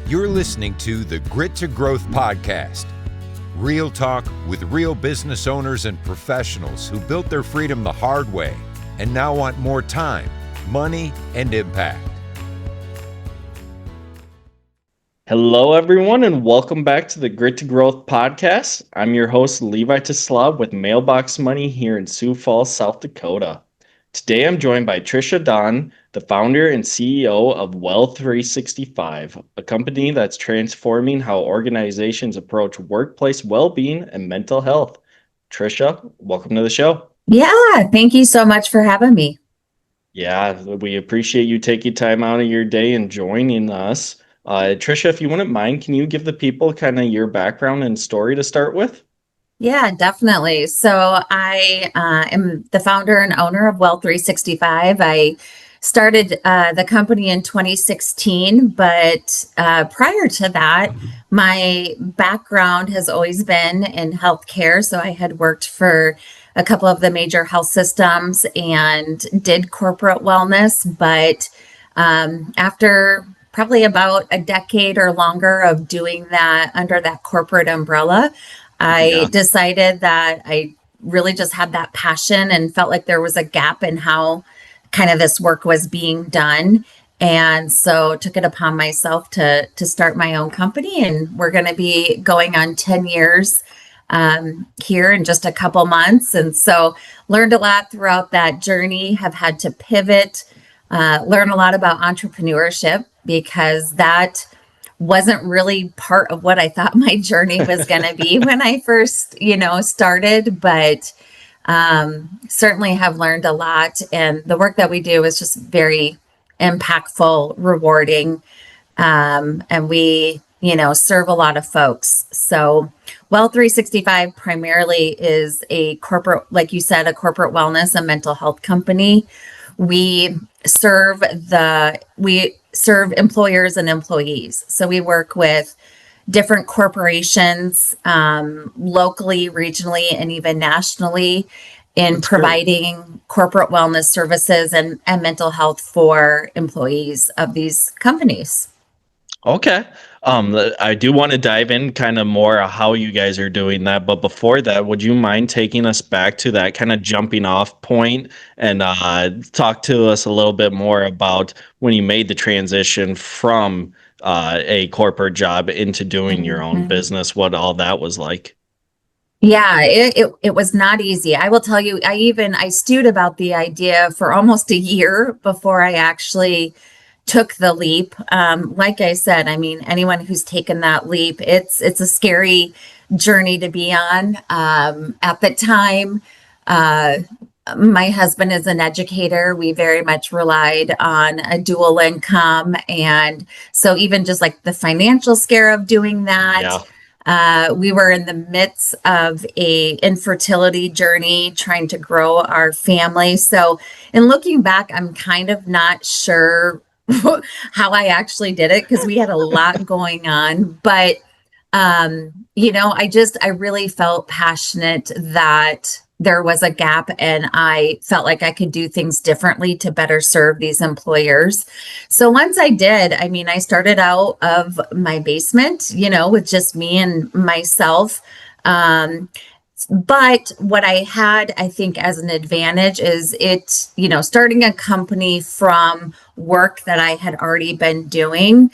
You're listening to the Grit to Growth podcast. Real talk with real business owners and professionals who built their freedom the hard way and now want more time, money, and impact. Hello, everyone, and welcome back to the Grit to Growth podcast. I'm your host, Levi with Mailbox Money here in Sioux Falls, South Dakota. Today, I'm joined by Trisha Dohn, the founder and CEO of Well365, a company that's transforming how organizations approach workplace well-being and mental health. Trisha, welcome to the show. Yeah, thank you so much for having me. Yeah, we appreciate you taking time out of your day and joining us. Trisha, if you wouldn't mind, can you give the people kind of your background and story to start with? Yeah, definitely. So I am the founder and owner of Well365. I started the company in 2016, but prior to that, my background has always been in healthcare. So I had worked for a couple of the major health systems and did corporate wellness. But after probably about a decade or longer of doing that under that corporate umbrella, I decided that I really just had that passion and felt like there was a gap in how kind of this work was being done. And so took it upon myself to start my own company. And we're going to be going on 10 years here in just a couple months. And so learned a lot throughout that journey, have had to pivot, learn a lot about entrepreneurship because that wasn't really part of what I thought my journey was going to be when I first, started, but certainly have learned a lot. And the work that we do is just very impactful, rewarding. And we, serve a lot of folks. So Well365 primarily is a corporate, like you said, a corporate wellness and mental health company. We serve employers and employees. So we work with different corporations, locally, regionally, and even nationally in providing corporate wellness services and mental health for employees of these companies. Okay. I do want to dive in kind of more how you guys are doing that. But before that, would you mind taking us back to that kind of jumping off point and talk to us a little bit more about when you made the transition from a corporate job into doing your own business, what all that was like? Yeah, it was not easy. I will tell you, I stewed about the idea for almost a year before I actually took the leap. Like I said, I mean, anyone who's taken that leap, it's a scary journey to be on. At the time, my husband is an educator. We very much relied on a dual income. And so even just like the financial scare of doing that, we were in the midst of a infertility journey, trying to grow our family. So in looking back, I'm kind of not sure how I actually did it because we had a lot going on. But, I really felt passionate that there was a gap and I felt like I could do things differently to better serve these employers. So once I did, I started out of my basement, with just me and myself. But what I had, I think, as an advantage is starting a company from work that I had already been doing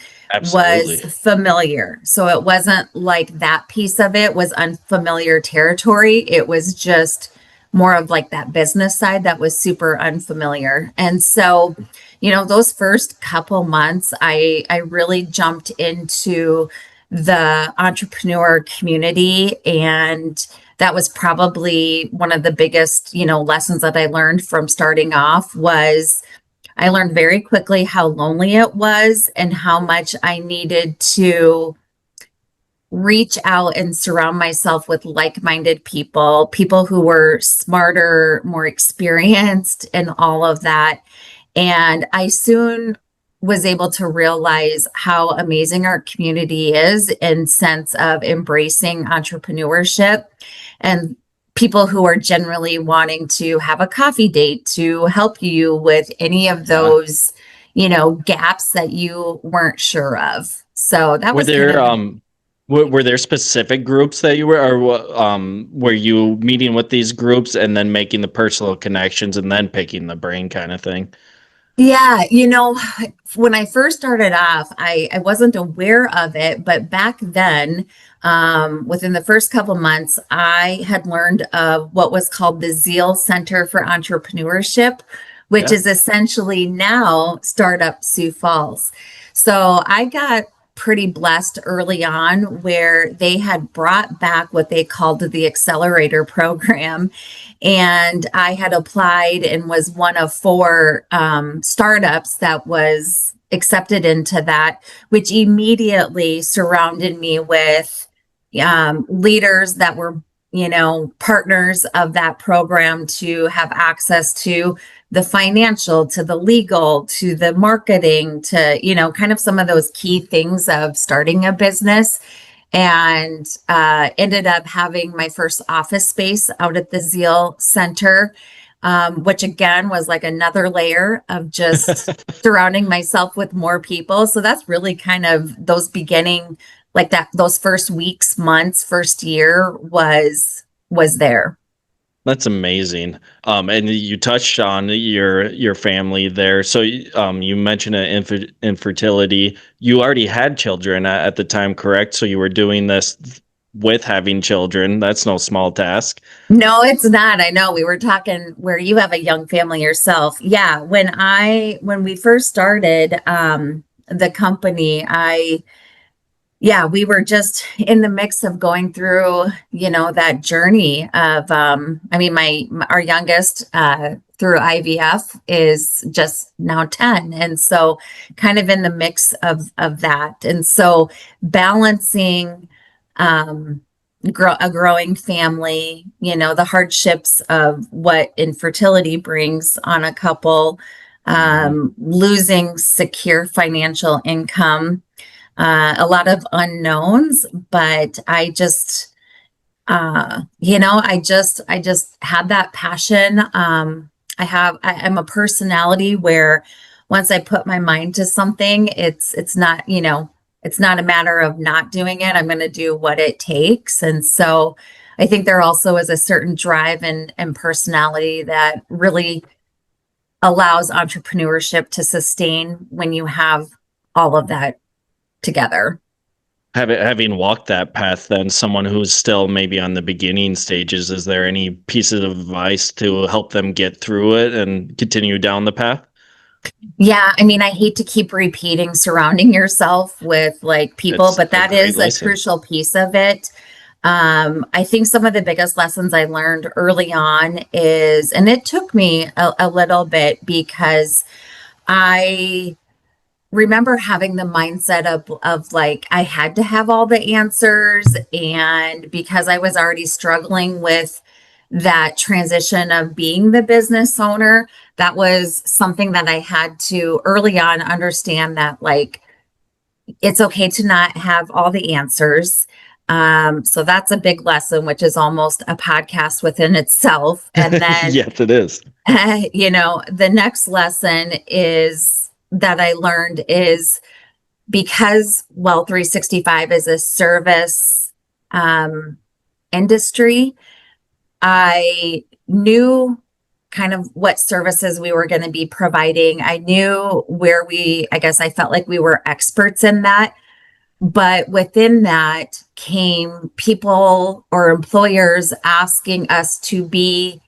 was familiar. So it wasn't like that piece of it was unfamiliar territory. It was just more of like that business side that was super unfamiliar. And so, those first couple months, I really jumped into the entrepreneur community, and that was probably one of the biggest, lessons that I learned from starting off was I learned very quickly how lonely it was and how much I needed to reach out and surround myself with like-minded people who were smarter, more experienced, and all of that. And I soon was able to realize how amazing our community is in sense of embracing entrepreneurship and people who are generally wanting to have a coffee date to help you with any of those, gaps that you weren't sure of. So that Were was kind there of, were there specific groups that you were, or were you meeting with these groups and then making the personal connections and then picking the brain kind of thing? yeah, when I first started off, I wasn't aware of it, but back then, within the first couple months, I had learned of what was called the Zeal Center for Entrepreneurship, which Yeah. is essentially now Startup Sioux Falls. So I got pretty blessed early on where they had brought back what they called the accelerator program, and I had applied and was one of four startups that was accepted into that, which immediately surrounded me with leaders that were, partners of that program to have access to the financial, to the legal, to the marketing, to, kind of some of those key things of starting a business, and ended up having my first office space out at the Zeal Center, which again was like another layer of just surrounding myself with more people. So that's really kind of those beginning, like that, those first weeks, months, first year was there. That's amazing. And you touched on your family there. So, you mentioned infertility. You already had children at the time, correct? So you were doing this with having children. That's no small task. No, it's not. I know we were talking where you have a young family yourself. Yeah, when we first started the company, yeah, we were just in the mix of going through, that journey of, I mean, our youngest through IVF is just now 10. And so kind of in the mix of that. And so balancing, a growing family, the hardships of what infertility brings on a couple, losing secure financial income, a lot of unknowns, but I just had that passion. I'm a personality where once I put my mind to something, it's not, it's not a matter of not doing it. I'm going to do what it takes. And so I think there also is a certain drive and personality that really allows entrepreneurship to sustain when you have all of that together. Having walked that path, then someone who's still maybe on the beginning stages, is there any pieces of advice to help them get through it and continue down the path? Yeah, I mean, I hate to keep repeating surrounding yourself with like people, It's but a that great is a lesson. crucial piece of it. I think some of the biggest lessons I learned early on is, and it took me a little bit because I remember having the mindset of like I had to have all the answers, and because I was already struggling with that transition of being the business owner, that was something that I had to early on understand that like it's okay to not have all the answers. So that's a big lesson, which is almost a podcast within itself. And then Yes, it is. the next lesson is that I learned is because Well 365 is a service industry, I knew kind of what services we were going to be providing. I knew I guess I felt like we were experts in that. But within that came people or employers asking us to be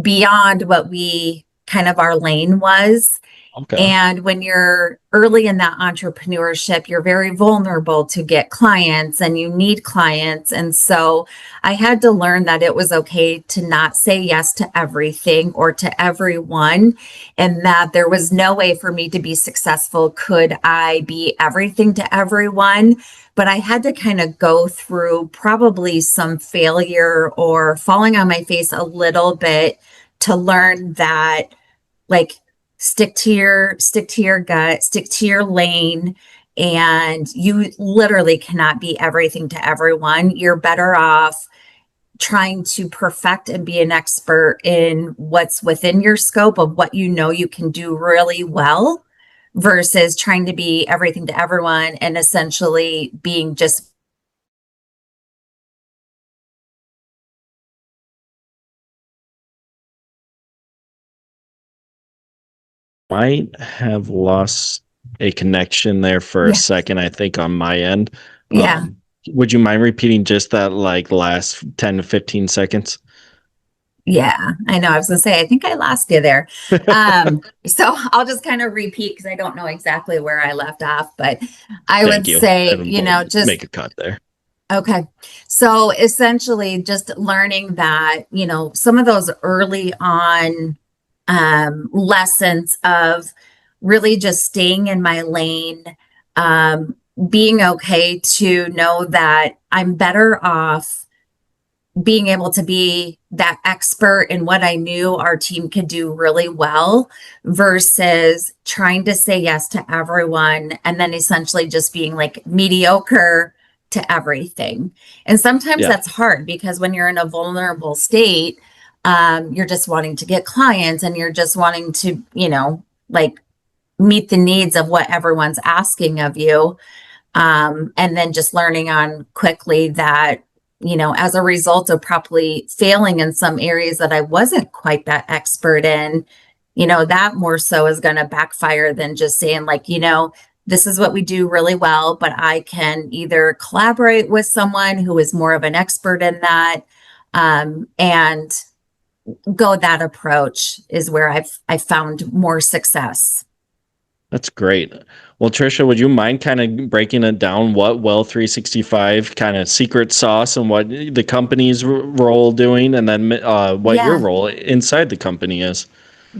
beyond what we kind of our lane was. Okay. And when you're early in that entrepreneurship, you're very vulnerable to get clients and you need clients. And so I had to learn that it was okay to not say yes to everything or to everyone, and that there was no way for me to be successful could I be everything to everyone. But I had to kind of go through probably some failure or falling on my face a little bit to learn that, like, stick to your gut, stick to your lane, and you literally cannot be everything to everyone. You're better off trying to perfect and be an expert in what's within your scope of what you can do really well, versus trying to be everything to everyone and essentially being just. Might have lost a connection there for a Yeah. second, I think, on my end. Yeah. Would you mind repeating just that like last 10 to 15 seconds? Yeah, I know. I was gonna say, I think I lost you there. So I'll just kind of repeat because I don't know exactly where I left off, but I would Thank you. say, And we'll just make a cut there. okay. So essentially just learning that, some of those early on lessons of really just staying in my lane, um, being okay to know that I'm better off being able to be that expert in what I knew our team could do really well versus trying to say yes to everyone and then essentially just being like mediocre to everything. And sometimes Yeah. that's hard because when you're in a vulnerable state, you're just wanting to get clients and you're just wanting to, like meet the needs of what everyone's asking of you. And then just learning on quickly that, as a result of probably failing in some areas that I wasn't quite that expert in, that more so is going to backfire than just saying, like, this is what we do really well, but I can either collaborate with someone who is more of an expert in that, and go that approach is where I've found more success. That's great. Well, Trisha, would you mind kind of breaking it down what Well 365 kind of secret sauce and what the company's role doing, and then what your Yeah. role inside the company is?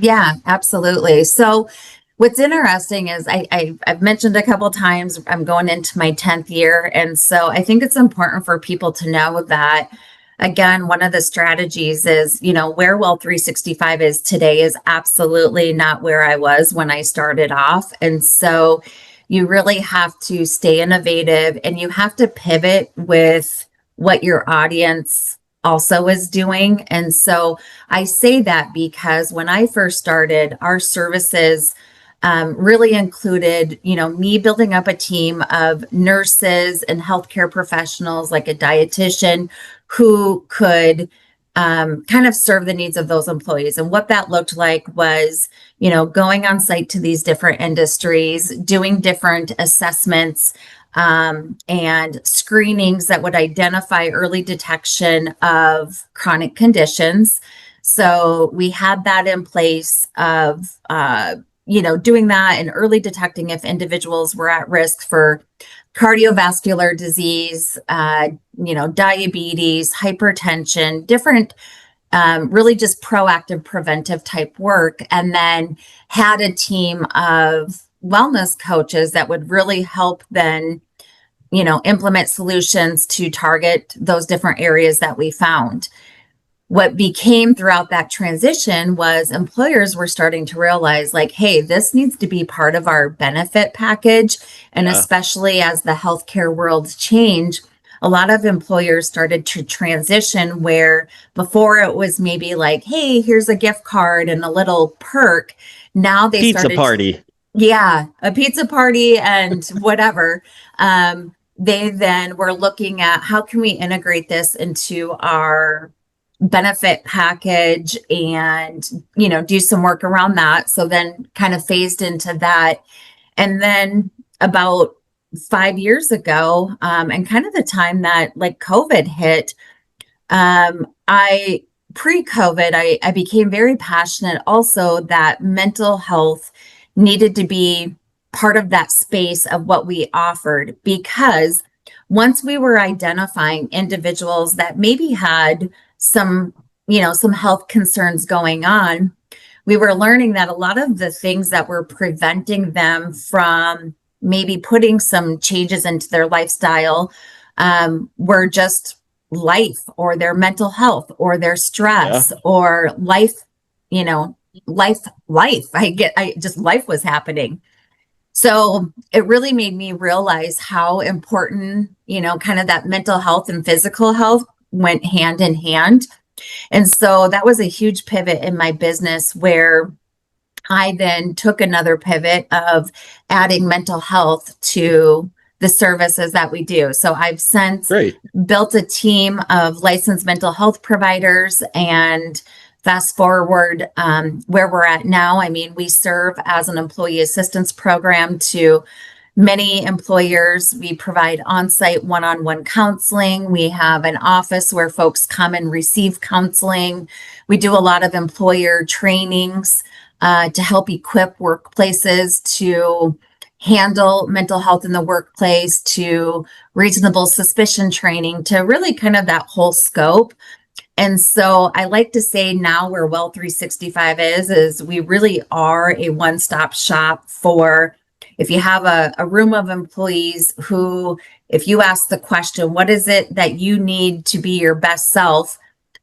Yeah, absolutely. So what's interesting is I've mentioned a couple times I'm going into my 10th year. And so I think it's important for people to know that, again, one of the strategies is, where Well 365 is today is absolutely not where I was when I started off. And so you really have to stay innovative and you have to pivot with what your audience also is doing. And so I say that because when I first started, our services really included, me building up a team of nurses and healthcare professionals, like a dietitian, who could kind of serve the needs of those employees. And what that looked like was, going on site to these different industries, doing different assessments, and screenings that would identify early detection of chronic conditions. So we had that in place of, doing that and early detecting if individuals were at risk for cardiovascular disease, diabetes, hypertension, different, really just proactive preventive type work. And then had a team of wellness coaches that would really help then, implement solutions to target those different areas that we found. What became throughout that transition was employers were starting to realize, like, hey, this needs to be part of our benefit package. And Yeah. especially as the healthcare world changed, a lot of employers started to transition where before it was maybe like, hey, here's a gift card and a little perk. Now they Pizza started party. yeah, a pizza party and whatever. They then were looking at how can we integrate this into our benefit package and, do some work around that. So then kind of phased into that. And then about 5 years ago, and kind of the time that like COVID hit, I pre-COVID, I became very passionate also that mental health needed to be part of that space of what we offered because once we were identifying individuals that maybe had some, some health concerns going on, we were learning that a lot of the things that were preventing them from maybe putting some changes into their lifestyle, were just life or their mental health or their stress or life, you know, life. I just life was happening. So it really made me realize how important, kind of that mental health and physical health went hand in hand. And so that was a huge pivot in my business where I then took another pivot of adding mental health to the services that we do. So I've since Great. built a team of licensed mental health providers, and fast forward where we're at now. I mean, we serve as an employee assistance program to many employers. We provide on-site one-on-one counseling. We have an office where folks come and receive counseling. We do a lot of employer trainings to help equip workplaces to handle mental health in the workplace, to reasonable suspicion training, to really kind of that whole scope. And so I like to say now where Well 365 is we really are a one-stop shop for if you have a room of employees who, if you ask the question, what is it that you need to be your best self?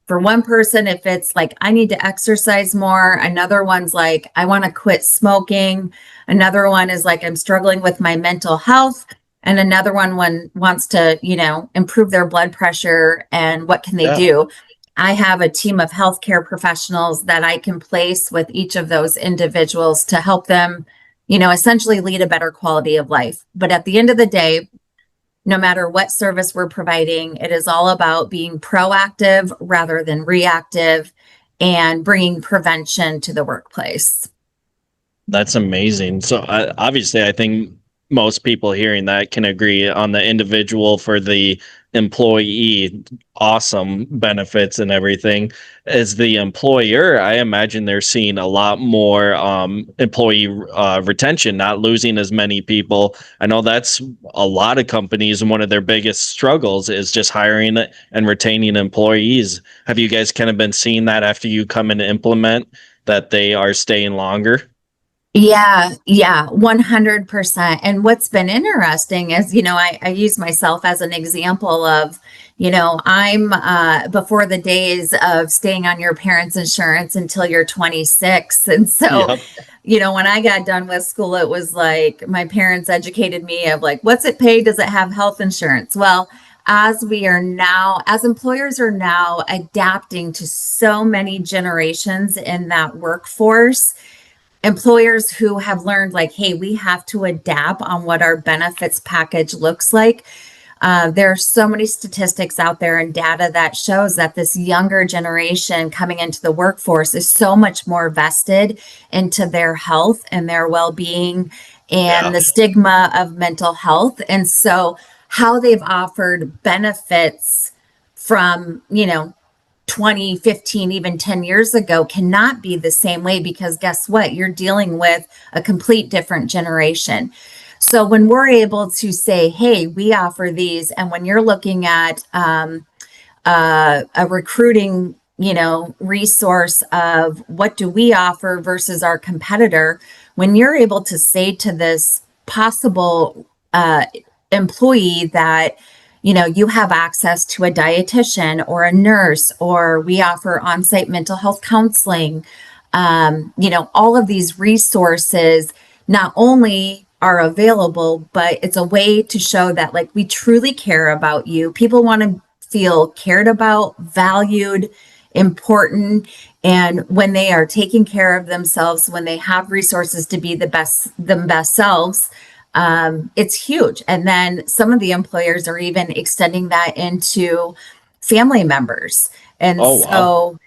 For one person, if it's like, I need to exercise more. Another one's like, I want to quit smoking. Another one is like, I'm struggling with my mental health. And another one wants to, improve their blood pressure. And what can they do? I have a team of healthcare professionals that I can place with each of those individuals to help them, essentially lead a better quality of life. But at the end of the day, no matter what service we're providing, it is all about being proactive rather than reactive and bringing prevention to the workplace. That's amazing. So obviously, I think most people hearing that can agree on the individual for the employee, awesome benefits and everything. As the employer, I imagine they're seeing a lot more employee retention, not losing as many people. I know that's a lot of companies, and one of their biggest struggles is just hiring and retaining employees. Have you guys kind of been seeing that after you come in and implement that they are staying longer? Yeah, 100%. And what's been interesting is, I use myself as an example of, I'm before the days of staying on your parents' insurance until you're 26. And so, Yep. when I got done with school, it was like my parents educated me of like, what's it pay? Does it have health insurance? Well, as employers are now adapting to so many generations in that workforce, employers who have learned like, hey, we have to adapt on what our benefits package looks like. There are so many statistics out there and data that shows that this younger generation coming into the workforce is so much more vested into their health and their well-being and the stigma of mental health. And so how they've offered benefits from, 2015, even 10 years ago cannot be the same way, because guess what? You're dealing with a complete different generation. So when we're able to say, hey, we offer these, and when you're looking at a recruiting, resource of what do we offer versus our competitor, when you're able to say to this possible employee that, you have access to a dietitian or a nurse, or we offer on-site mental health counseling. All of these resources not only are available, but it's a way to show that like we truly care about you. People want to feel cared about, valued, important. And when they are taking care of themselves, when they have resources to be the best selves, it's huge. And then some of the employers are even extending that into family members. And Wow.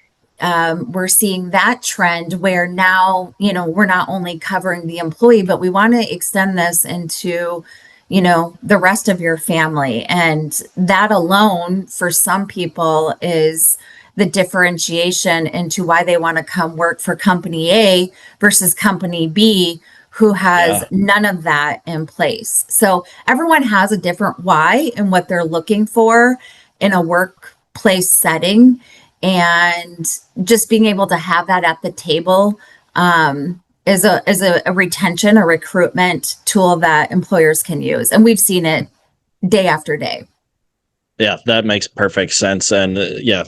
we're seeing that trend where now, we're not only covering the employee, but we want to extend this into, the rest of your family. And that alone for some people is the differentiation into why they want to come work for company A versus company B, who has none of that in place. So everyone has a different why and what they're looking for in a workplace setting. And just being able to have that at the table is a retention, a recruitment tool that employers can use. And we've seen it day after day. Yeah, that makes perfect sense. And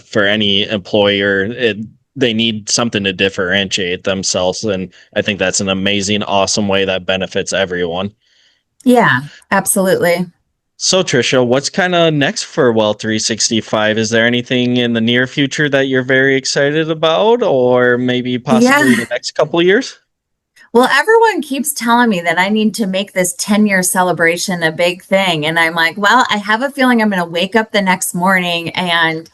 for any employer, they need something to differentiate themselves. And I think that's an amazing, awesome way that benefits everyone. Yeah, absolutely. So, Trisha, what's kind of next for Well 365? Is there anything in the near future that you're very excited about, or maybe possibly Yeah. the next couple of years? Well, everyone keeps telling me that I need to make this 10-year celebration a big thing. And I'm like, well, I have a feeling I'm going to wake up the next morning and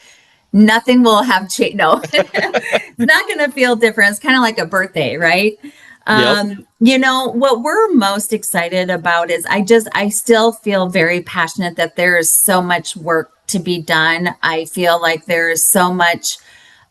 nothing will have changed. No, it's not going to feel different. It's kind of like a birthday, right? Yep. What we're most excited about is I still feel very passionate that there is so much work to be done. I feel like there is so much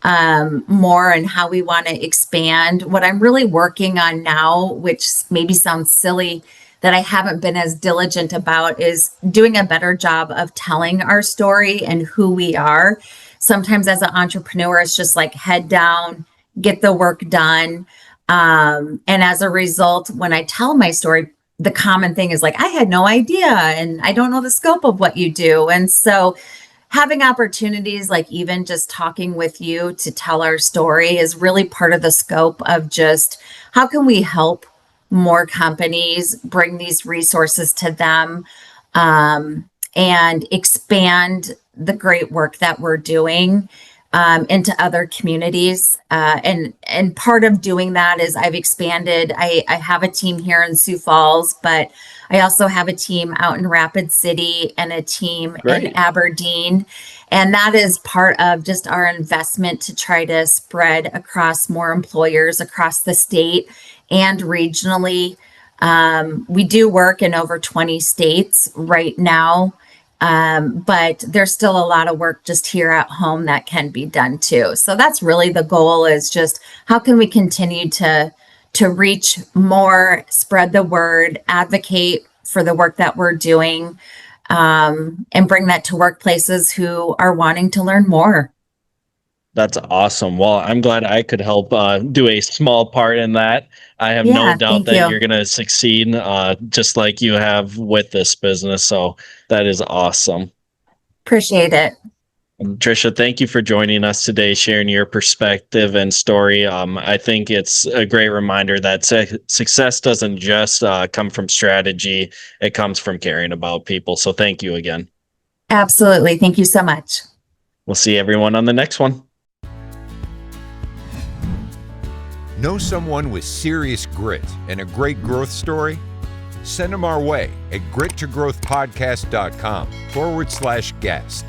more and how we want to expand. What I'm really working on now, which maybe sounds silly that I haven't been as diligent about, is doing a better job of telling our story and who we are. Sometimes as an entrepreneur, it's just like head down, get the work done. And as a result, when I tell my story, the common thing is like, I had no idea and I don't know the scope of what you do. And so having opportunities like even just talking with you to tell our story is really part of the scope of just how can we help more companies bring these resources to them, and expand the great work that we're doing into other communities. And part of doing that is I've expanded. I have a team here in Sioux Falls, but I also have a team out in Rapid City and a team in Great. Aberdeen. And that is part of just our investment to try to spread across more employers across the state and regionally. We do work in over 20 states right now. But there's still a lot of work just here at home that can be done too. So that's really the goal, is just how can we continue to reach more, spread the word, advocate for the work that we're doing, and bring that to workplaces who are wanting to learn more. That's awesome. Well, I'm glad I could help do a small part in that. I have no Yeah, doubt thank that you. you're going to succeed just like you have with this business. So that is awesome. Appreciate it. Trisha, thank you for joining us today, sharing your perspective and story. I think it's a great reminder that success doesn't just come from strategy, it comes from caring about people. So thank you again. Absolutely. Thank you so much. We'll see everyone on the next one. Know someone with serious grit and a great growth story? Send them our way at grittogrowthpodcast.com/guest.